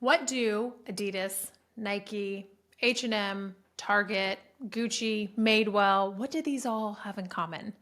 What do Adidas, Nike, H&M, Target, Gucci, Madewell, what do these all have in common?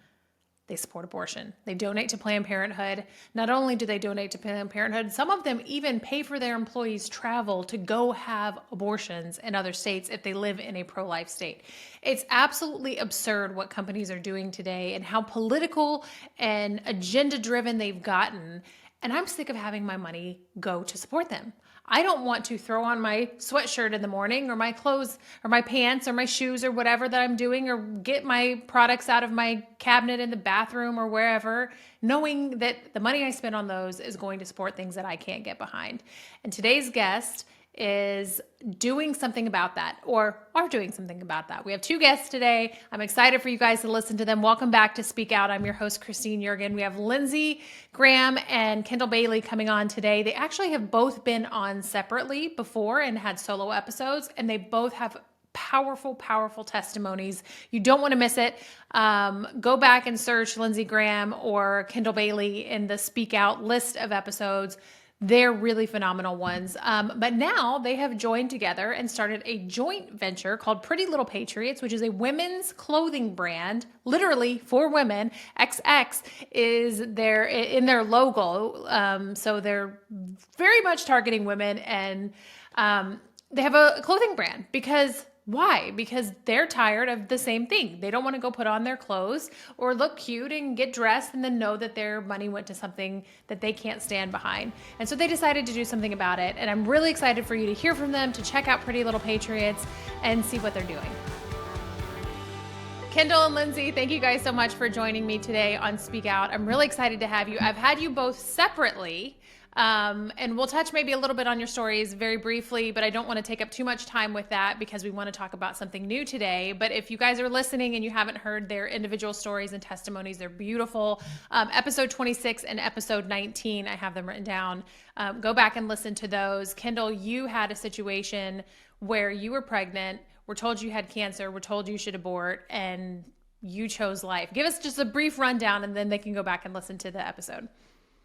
They support abortion. They donate to Planned Parenthood. Not only do they donate to Planned Parenthood, some of them even pay for their employees' travel to go have abortions in other states if they live in a pro-life state. It's absolutely absurd what companies are doing today and how political and agenda-driven they've gotten. And I'm sick of having my money go to support them. I don't want to throw on my sweatshirt in the morning or my clothes or my pants or my shoes or whatever that I'm doing, or get my products out of my cabinet in the bathroom or wherever, knowing that the money I spend on those is going to support things that I can't get behind. And today's guest is doing something about that, or are doing something about that. We have two guests today. I'm excited for you guys to listen to them. Welcome back to Speak Out. I'm your host, Christine Yeargin. We have Lindsey Graham and Kendall Bailey coming on today. They actually have both been on separately before and had solo episodes, and they both have powerful, powerful testimonies. You don't want to miss it. Go back and search Lindsey Graham or Kendall Bailey in the Speak Out list of episodes. They're really phenomenal ones. But now they have joined together and started a joint venture called Pretty Little Patriots, which is a women's clothing brand, literally for women. XX is in their logo. So they're very much targeting women, and they have a clothing brand because why? Because they're tired of the same thing. They don't want to go put on their clothes or look cute and get dressed and then know that their money went to something that they can't stand behind. And so they decided to do something about it. And I'm really excited for you to hear from them, to check out Pretty Little Patriots and see what they're doing. Kendall and Lindsey, thank you guys so much for joining me today on Speak Out. I'm really excited to have you. I've had you both separately. And we'll touch maybe a little bit on your stories very briefly, but I don't want to take up too much time with that because we want to talk about something new today. But if you guys are listening and you haven't heard their individual stories and testimonies, they're beautiful. Episode 26 and episode 19, I have them written down. Go back and listen to those. Kendall, you had a situation where you were pregnant, were told you had cancer, were told you should abort, and you chose life. Give us just a brief rundown and then they can go back and listen to the episode.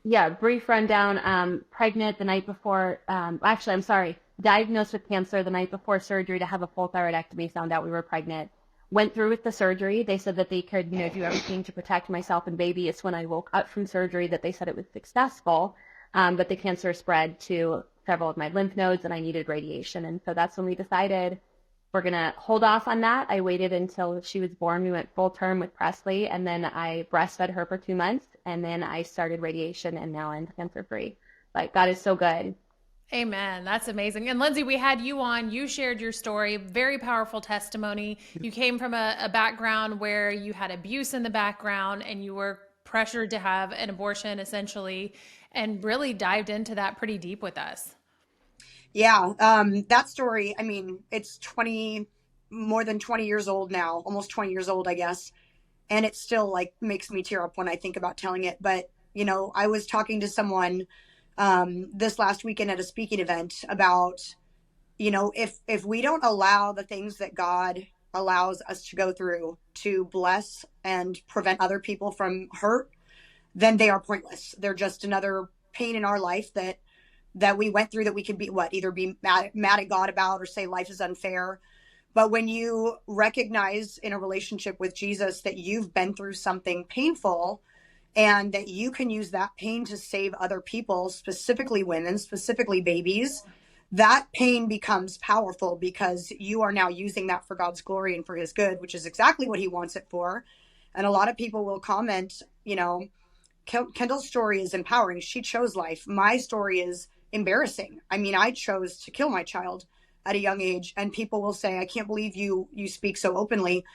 Yeah, brief rundown. Pregnant the night before, actually, I'm sorry, diagnosed with cancer the night before surgery to have a full thyroidectomy, found out we were pregnant. Went through with the surgery. They said that they could, do everything to protect myself and baby. It's when I woke up from surgery that they said it was successful, but the cancer spread to several of my lymph nodes and I needed radiation. And so that's when we decided we're going to hold off on that. I waited until she was born. We went full term with Presley, and then I breastfed her for 2 months, and then I started radiation, and now I'm cancer-free. Like, God is so good. Amen. That's amazing. And Lindsey, we had you on. You shared your story, very powerful testimony. You came from a background where you had abuse in the background and you were pressured to have an abortion essentially, and really dived into that pretty deep with us. Yeah, that story, I mean, it's more than 20 years old now, almost 20 years old, I guess. And it still like makes me tear up when I think about telling it. But, I was talking to someone this last weekend at a speaking event about, if we don't allow the things that God allows us to go through to bless and prevent other people from hurt, then they are pointless. They're just another pain in our life that we went through that we could either be mad at God about or say life is unfair. But when you recognize in a relationship with Jesus that you've been through something painful and that you can use that pain to save other people, specifically women, specifically babies, that pain becomes powerful because you are now using that for God's glory and for his good, which is exactly what he wants it for. And a lot of people will comment, Kendall's story is empowering. She chose life. My story is embarrassing. I mean, I chose to kill my child at a young age, and people will say, I can't believe you speak so openly.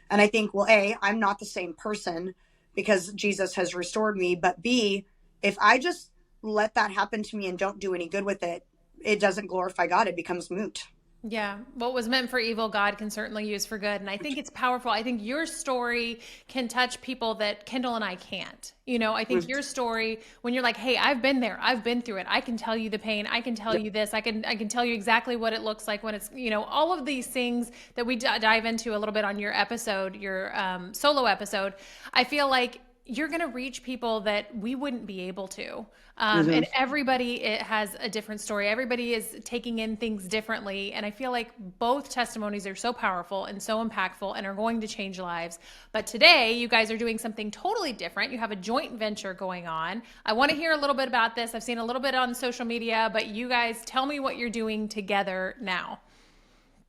And I think, well, A, I'm not the same person because Jesus has restored me. But B, if I just let that happen to me and don't do any good with it, it doesn't glorify God. It becomes moot. Yeah. What was meant for evil, God can certainly use for good. And I think it's powerful. I think your story can touch people that Kendall and I can't. I think your story, when you're like, hey, I've been there, I've been through it. I can tell you the pain. I can tell you this. I can tell you exactly what it looks like when it's, all of these things that we dive into a little bit on your episode, your solo episode. I feel like you're going to reach people that we wouldn't be able to. And everybody has a different story. Everybody is taking in things differently. And I feel like both testimonies are so powerful and so impactful and are going to change lives. But today, you guys are doing something totally different. You have a joint venture going on. I want to hear a little bit about this. I've seen a little bit on social media, but you guys tell me what you're doing together now.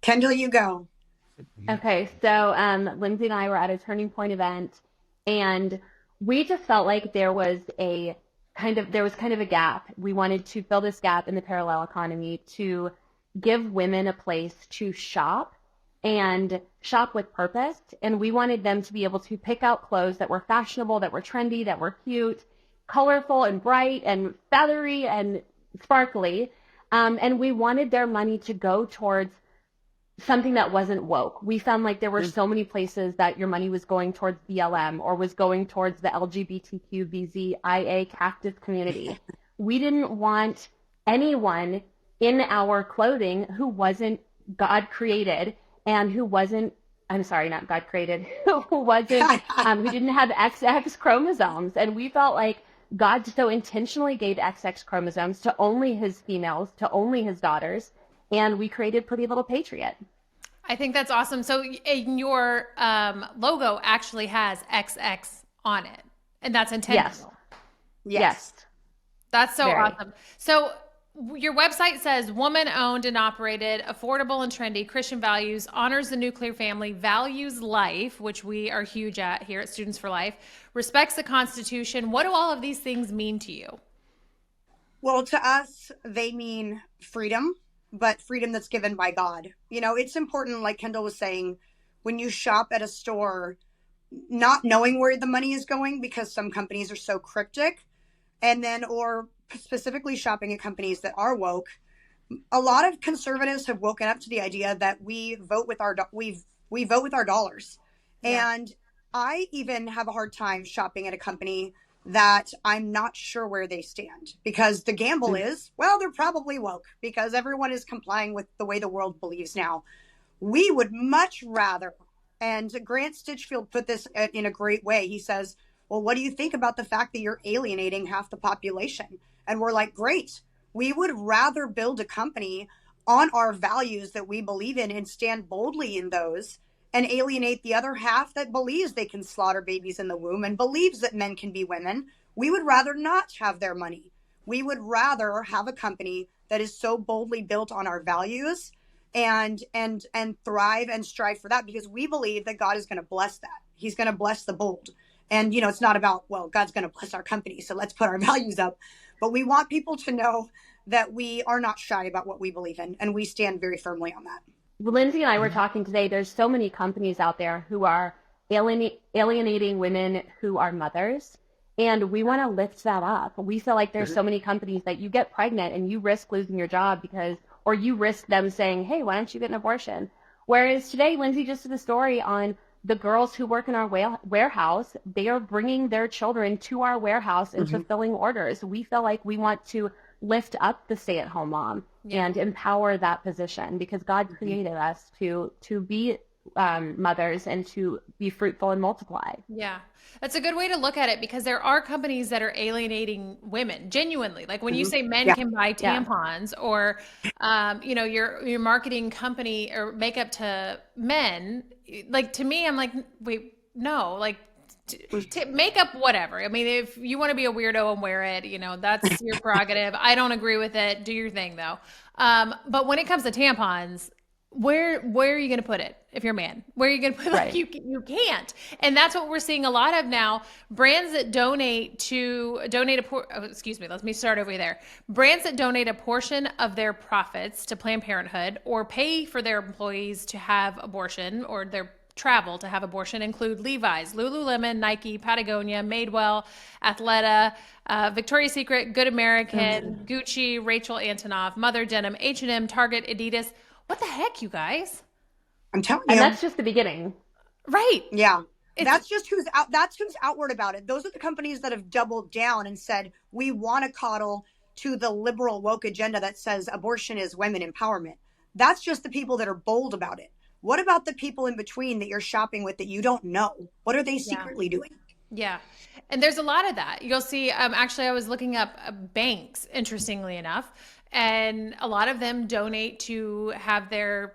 Kendall, you go. Okay, so Lindsay and I were at a Turning Point event, and we just felt like there was kind of a gap. We wanted to fill this gap in the parallel economy to give women a place to shop and shop with purpose. And we wanted them to be able to pick out clothes that were fashionable, that were trendy, that were cute, colorful and bright and feathery and sparkly. And we wanted their money to go towards something that wasn't woke. We found like there were so many places that your money was going towards BLM or was going towards the LGBTQVZIA cactus community. We didn't want anyone in our clothing who wasn't God created and who wasn't, I'm sorry, not God created, who didn't have XX chromosomes. And we felt like God so intentionally gave XX chromosomes to only his females, to only his daughters. And we created Pretty Little Patriot. I think that's awesome. So your logo actually has XX on it, and that's intentional. Yes. That's so awesome. So your website says woman-owned and operated, affordable and trendy, Christian values, honors the nuclear family, values life, which we are huge at here at Students for Life, respects the Constitution. What do all of these things mean to you? Well, to us, they mean freedom, but freedom that's given by God. You know, it's important, like Kendall was saying, when you shop at a store, not knowing where the money is going because some companies are so cryptic, and then, or specifically shopping at companies that are woke. A lot of conservatives have woken up to the idea that we vote with our vote with our dollars. Yeah. And I even have a hard time shopping at a company that I'm not sure where they stand, because the gamble is, well, they're probably woke because everyone is complying with the way the world believes now. We would much rather, and Grant Stitchfield put this in a great way. He says, well, what do you think about the fact that you're alienating half the population? And we're like, great. We would rather build a company on our values that we believe in and stand boldly in those, and alienate the other half that believes they can slaughter babies in the womb and believes that men can be women. We would rather not have their money. We would rather have a company that is so boldly built on our values and thrive and strive for that, because we believe that God is going to bless that. He's going to bless the bold. And, you know, it's not about, well, God's going to bless our company, so let's put our values up. But we want people to know that we are not shy about what we believe in, and we stand very firmly on that. Lindsay and I were talking today. There's so many companies out there who are alienating women who are mothers, and we want to lift that up. We feel like there's so many companies that you get pregnant and you risk losing your job or you risk them saying, hey, why don't you get an abortion? Whereas today, Lindsay just did a story on the girls who work in our warehouse. They are bringing their children to our warehouse and fulfilling orders. We feel like we want to lift up the stay-at-home mom and empower that position, because God created us to be mothers and to be fruitful and multiply. Yeah, that's a good way to look at it, because there are companies that are alienating women genuinely. Like when you say men can buy tampons, or you know, your marketing company or makeup to men, like to me, I'm like, wait, no, like makeup, whatever. I mean, if you want to be a weirdo and wear it, you know, that's your prerogative. I don't agree with it. Do your thing though. But when it comes to tampons, where are you going to put it if you're a man? Where are you going to put it? Like, you can't. And that's what we're seeing a lot of now. Brands that donate let me start over there. Brands that donate a portion of their profits to Planned Parenthood or pay for their employees to have abortion or their travel to have abortion include Levi's, Lululemon, Nike, Patagonia, Madewell, Athleta, Victoria's Secret, Good American, Gucci, Rachel Antonoff, Mother Denim, H&M, Target, Adidas. What the heck, you guys? I'm telling you. And that's just the beginning. Right. Yeah. That's just who's outward about it. Those are the companies that have doubled down and said, we want to coddle to the liberal woke agenda that says abortion is women empowerment. That's just the people that are bold about it. What about the people in between that you're shopping with that you don't know? What are they secretly doing? Yeah. And there's a lot of that. You'll see, actually, I was looking up banks, interestingly enough, and a lot of them donate to have their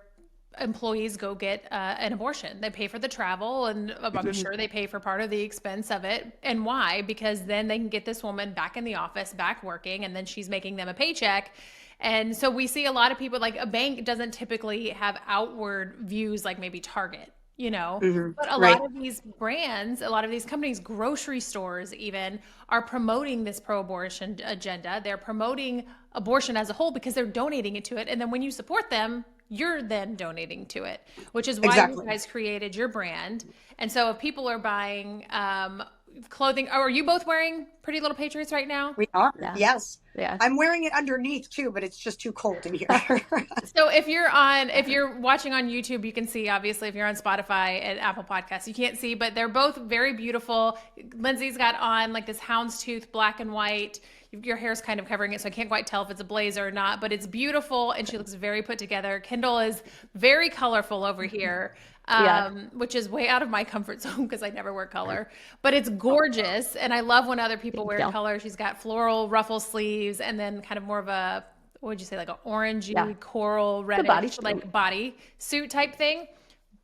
employees go get an abortion. They pay for the travel, and I'm sure they pay for part of the expense of it. And why? Because then they can get this woman back in the office, back working, and then she's making them a paycheck. And so we see a lot of people, like a bank doesn't typically have outward views like maybe Target, but a Right. lot of these brands, a lot of these companies, grocery stores even, are promoting this pro-abortion agenda. They're promoting abortion as a whole because they're donating it to it. And then when you support them, you're then donating to it, which is why Exactly. you guys created your brand. And so if people are buying clothing, are you both wearing Pretty Little Patriots right now? We are. Yeah. Yes. Yeah. I'm wearing it underneath too, but it's just too cold in here. So if you're watching on YouTube, you can see, obviously, if you're on Spotify and Apple Podcasts, you can't see, but they're both very beautiful. Lindsay's got on like this houndstooth black and white. Your hair's kind of covering it, so I can't quite tell if it's a blazer or not, but it's beautiful and she looks very put together. Kendall is very colorful over here. Which is way out of my comfort zone because I never wear color, but it's gorgeous. And I love when other people wear color. She's got floral ruffle sleeves and then kind of more of a, what would you say, like an orangey coral reddish, like body suit type thing.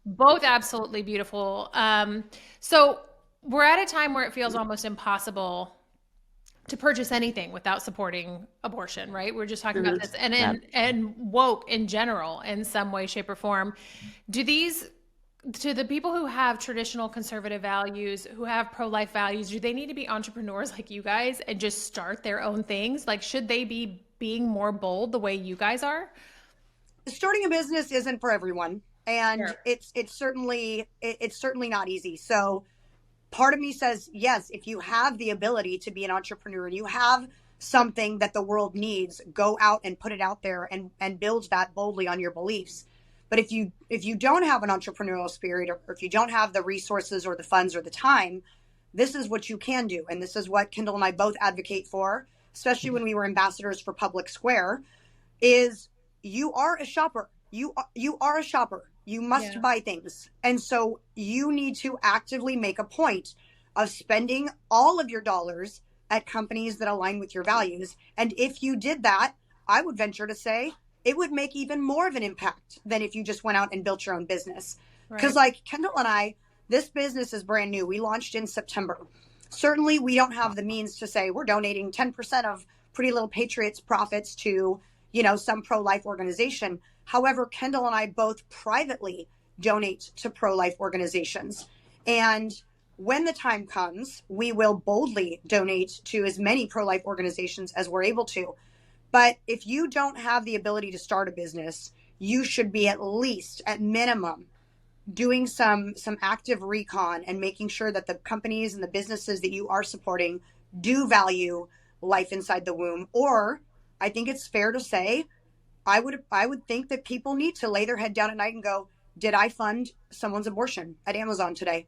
Both absolutely beautiful. So we're at a time where it feels almost impossible to purchase anything without supporting abortion, right? We're just talking about this and woke in general in some way, shape, or form. To the people who have traditional conservative values, who have pro-life values, do they need to be entrepreneurs like you guys and just start their own things? Like, should they be being more bold the way you guys are? Starting a business isn't for everyone, and it's certainly not easy. So part of me says, yes, if you have the ability to be an entrepreneur and you have something that the world needs, go out and put it out there and build that boldly on your beliefs. But if you don't have an entrepreneurial spirit, or if you don't have the resources or the funds or the time, this is what you can do. And this is what Kendall and I both advocate for, especially when we were ambassadors for Public Square, is you are a shopper. You are a shopper. You must buy things. And so you need to actively make a point of spending all of your dollars at companies that align with your values. And if you did that, I would venture to say it would make even more of an impact than if you just went out and built your own business. Because like Kendall and I, this business is brand new. We launched in September. Certainly, we don't have the means to say we're donating 10% of Pretty Little Patriots profits to, some pro-life organization. However, Kendall and I both privately donate to pro-life organizations. And when the time comes, we will boldly donate to as many pro-life organizations as we're able to. But if you don't have the ability to start a business, you should be at least, at minimum, doing some active recon and making sure that the companies and the businesses that you are supporting do value life inside the womb. Or I think it's fair to say, I would think that people need to lay their head down at night and go, did I fund someone's abortion at Amazon today?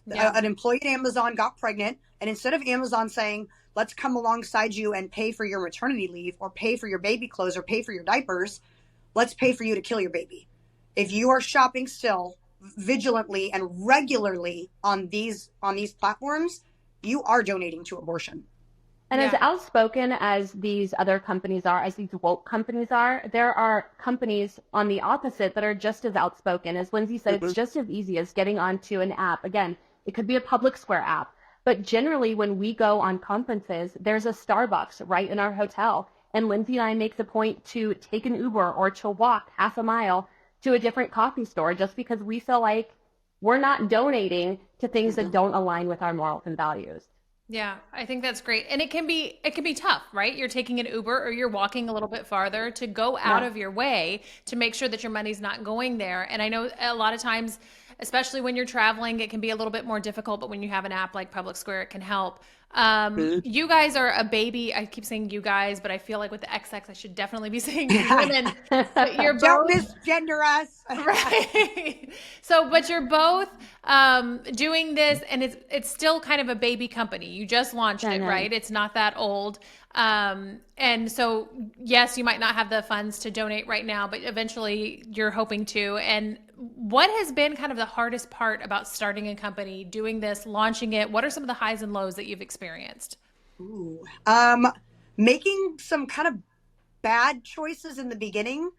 An employee at Amazon got pregnant, and instead of Amazon saying, let's come alongside you and pay for your maternity leave or pay for your baby clothes or pay for your diapers, let's pay for you to kill your baby. If you are shopping still vigilantly and regularly on these platforms, you are donating to abortion. And as outspoken as these other companies are, as these woke companies are, there are companies on the opposite that are just as outspoken. As Lindsay said, it's just as easy as getting onto an app. Again, it could be a Public Square app. But generally, when we go on conferences, there's a Starbucks right in our hotel. And Lindsay and I make the point to take an Uber or to walk half a mile to a different coffee store just because we feel like we're not donating to things that don't align with our morals and values. Yeah, I think that's great. And it can be tough, right? You're taking an Uber or you're walking a little bit farther to go out of your way to make sure that your money's not going there. And I know a lot of times, especially when you're traveling, it can be a little bit more difficult, but when you have an app like Public Square, it can help. You guys are a baby. I keep saying you guys, but I feel like with the XX, I should definitely be saying you women. But you're Don't both misgender us. right. So, but you're both doing this, and it's still kind of a baby company. You just launched it, right? It's not that old. And so, yes, you might not have the funds to donate right now, but eventually you're hoping to. And What has been kind of the hardest part about starting a company, doing this, launching it? What are some of the highs and lows that you've experienced? Ooh. Making some kind of bad choices in the beginning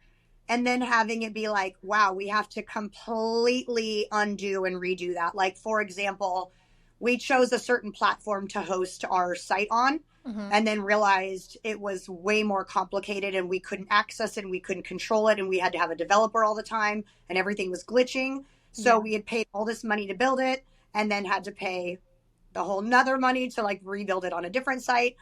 and then having it be like, wow, we have to completely undo and redo that. Like, for example, we chose a certain platform to host our site on Mm-hmm. and then realized it was way more complicated and we couldn't access it and we couldn't control it and we had to have a developer all the time and everything was glitching. So Yeah. we had paid all this money to build it and then had to pay the whole nother money to like rebuild it on a different site.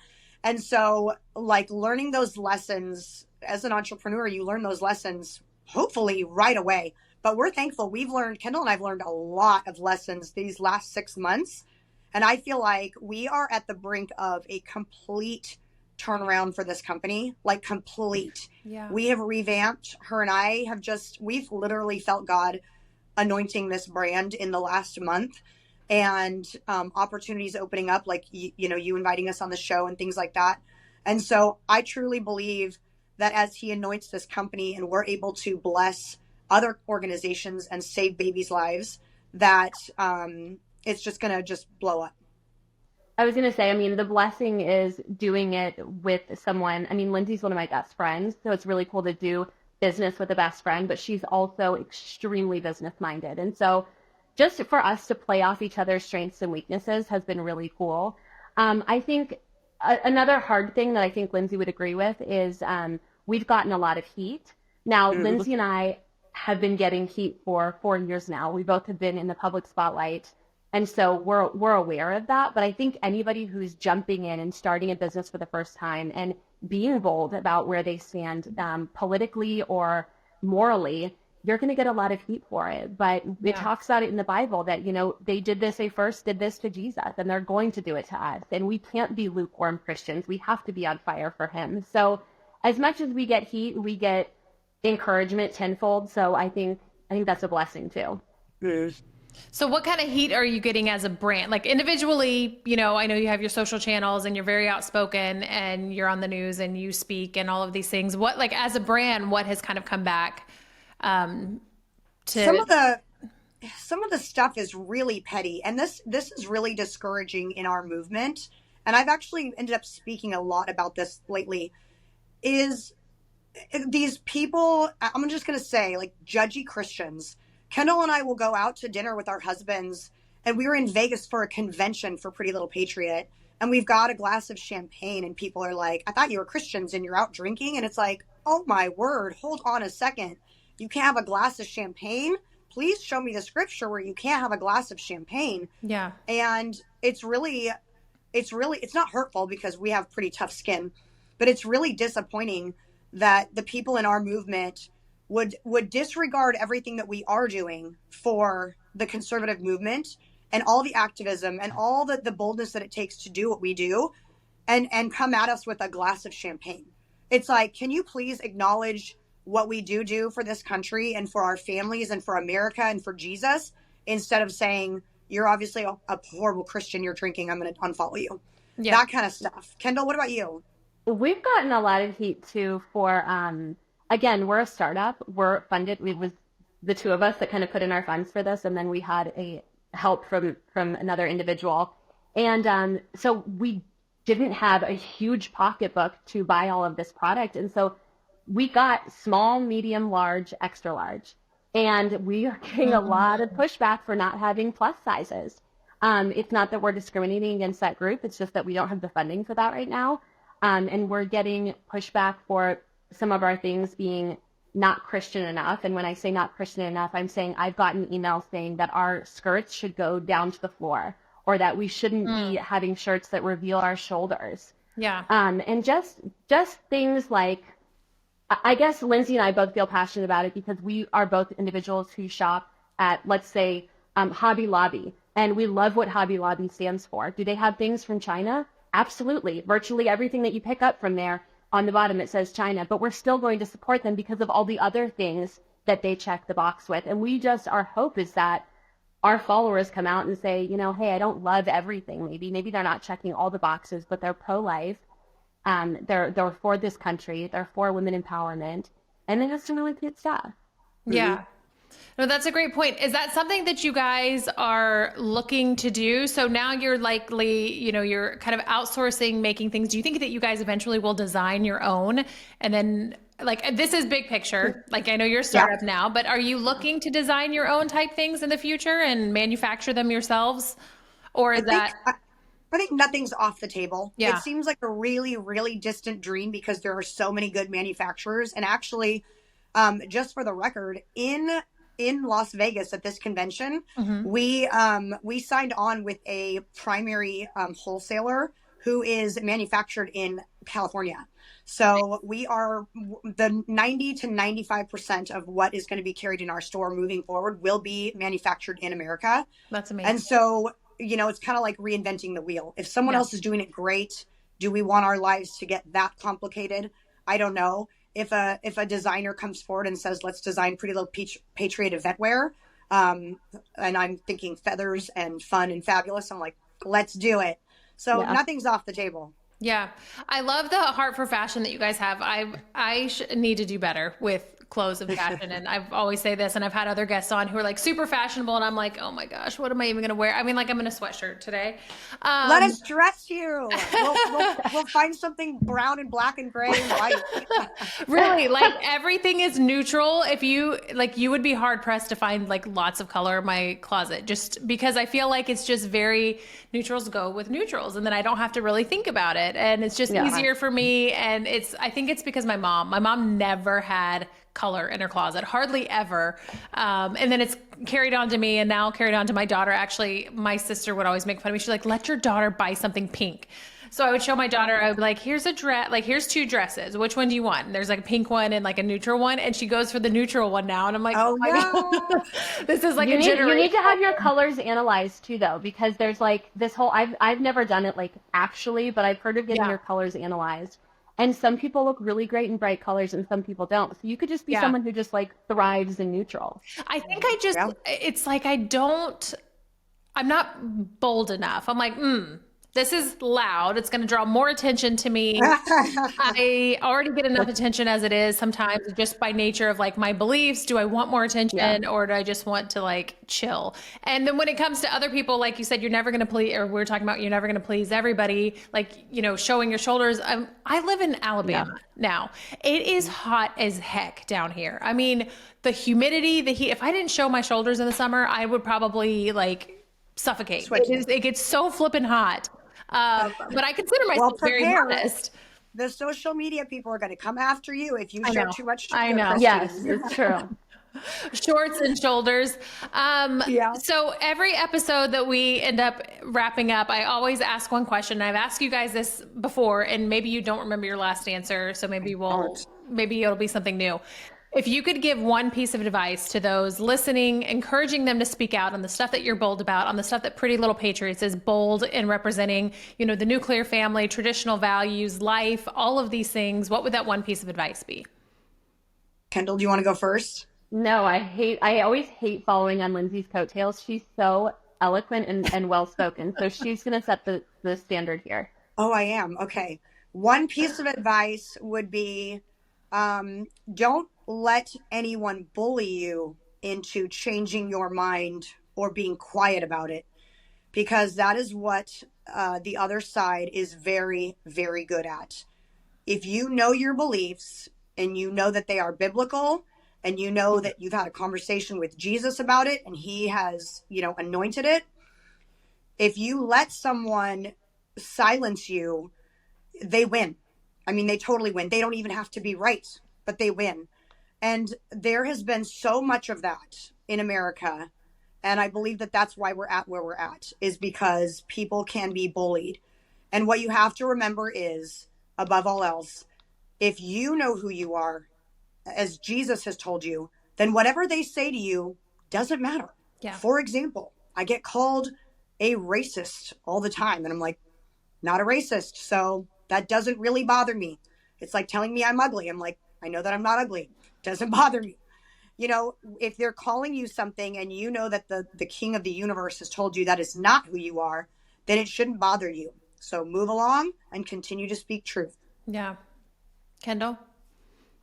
And so like learning those lessons as an entrepreneur, you learn those lessons hopefully right away. But we're thankful Kendall and I've learned a lot of lessons these last 6 months. And I feel like we are at the brink of a complete turnaround for this company, like complete. Yeah. We have revamped. Her and I have we've literally felt God anointing this brand in the last month, and opportunities opening up, like you inviting us on the show and things like that. And so I truly believe that as he anoints this company and we're able to bless other organizations and save babies' lives, that it's just gonna just blow up. I was going to say, I mean, the blessing is doing it with someone. I mean, Lindsay's one of my best friends, so it's really cool to do business with a best friend, but she's also extremely business minded. And so just for us to play off each other's strengths and weaknesses has been really cool. I think another hard thing that I think Lindsay would agree with is we've gotten a lot of heat. Now, Lindsay and I have been getting heat for 4 years now. We both have been in the public spotlight. And so we're aware of that. But I think anybody who's jumping in and starting a business for the first time and being bold about where they stand politically or morally, you're going to get a lot of heat for it. But it talks about it in the Bible that, they they first did this to Jesus and they're going to do it to us. And we can't be lukewarm Christians. We have to be on fire for him. So as much as we get heat, we get encouragement tenfold. So I think that's a blessing too. So what kind of heat are you getting as a brand? Like individually, I know you have your social channels and you're very outspoken and you're on the news and you speak and all of these things. What, like as a brand, what has kind of come back to Some of the stuff is really petty, and this is really discouraging in our movement. And I've actually ended up speaking a lot about this lately. Is these people, I'm just going to say, like judgy Christians. Kendall and I will go out to dinner with our husbands, and we were in Vegas for a convention for Pretty Little Patriot, and we've got a glass of champagne, and people are like, I thought you were Christians and you're out drinking. And it's like, oh my word, hold on a second. You can't have a glass of champagne? Please show me the scripture where you can't have a glass of champagne. Yeah. And it's not hurtful because we have pretty tough skin, but it's really disappointing that the people in our movement would disregard everything that we are doing for the conservative movement and all the activism and all the boldness that it takes to do what we do, and come at us with a glass of champagne. It's like, can you please acknowledge what we do for this country and for our families and for America and for Jesus, instead of saying, you're obviously a horrible Christian, you're drinking, I'm going to unfollow you. Yeah. That kind of stuff. Kendall, what about you? We've gotten a lot of heat too for, again, we're a startup. We're funded. It was the two of us that kind of put in our funds for this. And then we had a help from another individual. And so we didn't have a huge pocketbook to buy all of this product. And so we got small, medium, large, extra large. And we are getting a lot of pushback for not having plus sizes. It's not that we're discriminating against that group. It's just that we don't have the funding for that right now. And we're getting pushback for some of our things being not Christian enough. And when I say not Christian enough, I'm saying I've gotten emails saying that our skirts should go down to the floor, or that we shouldn't be having shirts that reveal our shoulders. Yeah. And just things like, I guess Lindsay and I both feel passionate about it because we are both individuals who shop at, let's say, Hobby Lobby. And we love what Hobby Lobby stands for. Do they have things from China? Absolutely. Virtually everything that you pick up from there, on the bottom it says China. But we're still going to support them because of all the other things that they check the box with. And our hope is that our followers come out and say, hey, I don't love everything. Maybe they're not checking all the boxes, but they're pro-life. They're for this country. They're for women empowerment, and they just some really cute stuff. Yeah. No, that's a great point. Is that something that you guys are looking to do? So now you're likely, you're kind of outsourcing making things. Do you think that you guys eventually will design your own? And then, like, this is big picture. Like, I know you're a Yeah. startup now, but are you looking to design your own type things in the future and manufacture them yourselves? Or I is think that, I think nothing's off the table. It yeah. seems like a really, really distant dream because there are so many good manufacturers. And actually, just for the record, in Las Vegas at this convention, Hmm. we signed on with a primary wholesaler who is manufactured in California. So we are the 90 to 95% of what is going to be carried in our store moving forward will be manufactured in America. That's And amazing. so, it's kind of like reinventing the wheel. If someone Yeah. else is doing it great, do we want our lives to get that complicated? I don't know. If a designer comes forward and says, let's design Pretty Little Patriot event wear, and I'm thinking feathers and fun and fabulous, I'm like, let's do it. So Yeah. nothing's off the table. Yeah. I love the heart for fashion that you guys have. Need to do better with clothes and fashion. And I've always say this, and I've had other guests on who are like super fashionable. And I'm like, oh my gosh, what am I even going to wear? I mean, like I'm in a sweatshirt today. Let us dress you. We'll find something brown and black and gray and white. Really, like everything is neutral. If you like, you would be hard pressed to find like lots of color in my closet just because I feel like it's just very neutrals go with neutrals. And then I don't have to really think about it. And it's just Yeah. easier for me. And I think it's because my mom never had color in her closet, hardly ever. And then it's carried on to me and now carried on to my daughter. Actually, my sister would always make fun of me. She's like, let your daughter buy something pink. So I would show my daughter, I would be like, here's a dress, like, here's two dresses. Which one do you want? And there's like a pink one and like a neutral one. And she goes for the neutral one now. And I'm like, oh my God, this is like You a need generation. to have your colors analyzed too, though, because there's like this whole I've never done it like actually, but I've heard of getting Yeah. your colors analyzed. And some people look really great in bright colors and some people don't. So you could just be Yeah. someone who just like thrives in neutral. I think Yeah. it's like, I'm not bold enough. I'm like, this is loud. It's going to draw more attention to me. I already get enough attention as it is sometimes just by nature of like my beliefs. Do I want more attention or do I just want to like chill? And then when it comes to other people, like you said, you're never going to please, or we're talking about you're never going to please everybody, like, showing your shoulders. I live in Alabama now. It is hot as heck down here. I mean, the humidity, the heat, if I didn't show my shoulders in the summer, I would probably like suffocate. It gets so flippin' hot. But I consider Well, myself very prepare. modest. The social media people are going to come after you if you I show know. too much. I know. Christine. Yes, it's true. Shorts and shoulders. Yeah. So every episode that we end up wrapping up, I always ask one question. I've asked you guys this before, and maybe you don't remember your last answer, so maybe it'll be something new. If you could give one piece of advice to those listening, encouraging them to speak out on the stuff that you're bold about, on the stuff that Pretty Little Patriots is bold in representing, the nuclear family, traditional values, life, all of these things, what would that one piece of advice be? Kendall, do you want to go first? No, I always hate following on Lindsay's coattails. She's so eloquent and well spoken. So she's gonna set the standard here. Oh, I am. Okay. One piece of advice would be don't let anyone bully you into changing your mind or being quiet about it, because that is what the other side is very, very good at. If you know your beliefs and you know that they are biblical and you know that you've had a conversation with Jesus about it and he has, anointed it, if you let someone silence you, they win. I mean, they totally win. They don't even have to be right, but they win. And there has been so much of that in America. And I believe that that's why we're at where we're at, is because people can be bullied. And what you have to remember is, above all else, if you know who you are, as Jesus has told you, then whatever they say to you doesn't matter. Yeah. For example, I get called a racist all the time. And I'm like, not a racist. So that doesn't really bother me. It's like telling me I'm ugly. I'm like, I know that I'm not ugly. Doesn't bother me. If they're calling you something and you know that the king of the universe has told you that is not who you are, then it shouldn't bother you. So move along and continue to speak truth. Yeah. Kendall?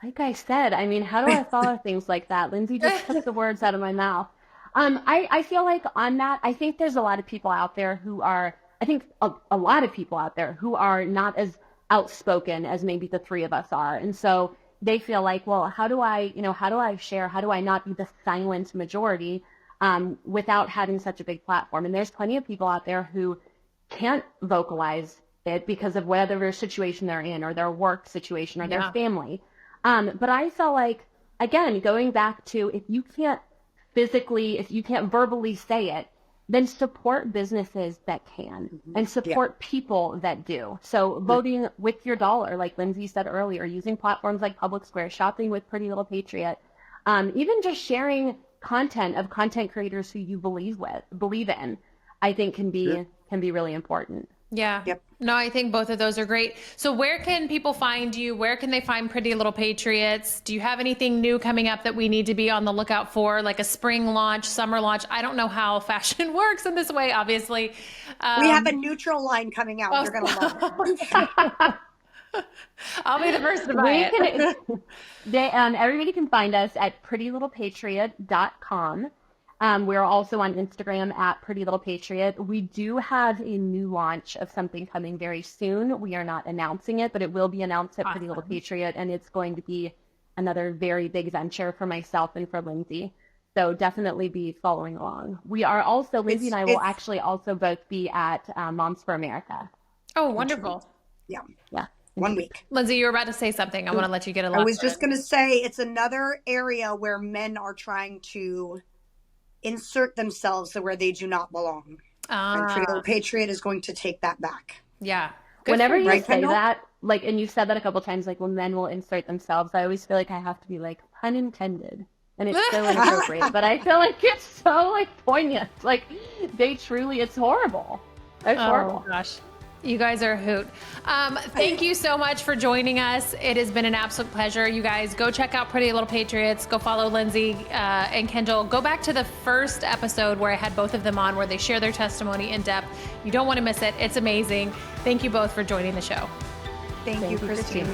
Like I said, I mean, how do I follow things like that? Lindsay just took the words out of my mouth. I feel like on that, I think there's a lot of people out there who are, I think a lot of people out there who are not as outspoken as maybe the three of us are. And so they feel like, well, how do I, how do I share? How do I not be the silent majority without having such a big platform? And there's plenty of people out there who can't vocalize it because of whatever situation they're in or their work situation or their family. But I felt like, again, going back to if you can't verbally say it, then support businesses that can and support people that do. So voting with your dollar, like Lindsay said earlier, using platforms like Public Square, shopping with Pretty Little Patriot, even just sharing content of content creators who you believe in, I think can be really important. Yeah. Yep. No, I think both of those are great. So where can people find you? Where can they find Pretty Little Patriots? Do you have anything new coming up that we need to be on the lookout for, like a spring launch, summer launch? I don't know how fashion works in this way, obviously. We have a neutral line coming out. You're going to love it. I'll be the first to buy it. Everybody can find us at prettylittlepatriot.com. We're also on Instagram at Pretty Little Patriot. We do have a new launch of something coming very soon. We are not announcing it, but it will be announced at Pretty Little Patriot, and it's going to be another very big venture for myself and for Lindsay. So definitely be following along. We are also, Lindsay and I will actually also both be at Moms for America. Oh, wonderful. Yeah. 1 week. Lindsay, you were about to say something. I want to let you get a lot. I was just going to say it's another area where men are trying to insert themselves where they do not belong. And Pretty Little Patriot is going to take that back. Yeah. Whenever you say that, like, and you've said that a couple times, like, when men will insert themselves, I always feel like I have to be like, pun intended. And it's so inappropriate, but I feel like it's so, like, poignant. Like, it's horrible. It's horrible. Oh, gosh. You guys are a hoot. Thank you so much for joining us. It has been an absolute pleasure. You guys go check out Pretty Little Patriots. Go follow Lindsay and Kendall. Go back to the first episode where I had both of them on, where they share their testimony in depth. You don't want to miss it. It's amazing. Thank you both for joining the show. Thank you, Christine.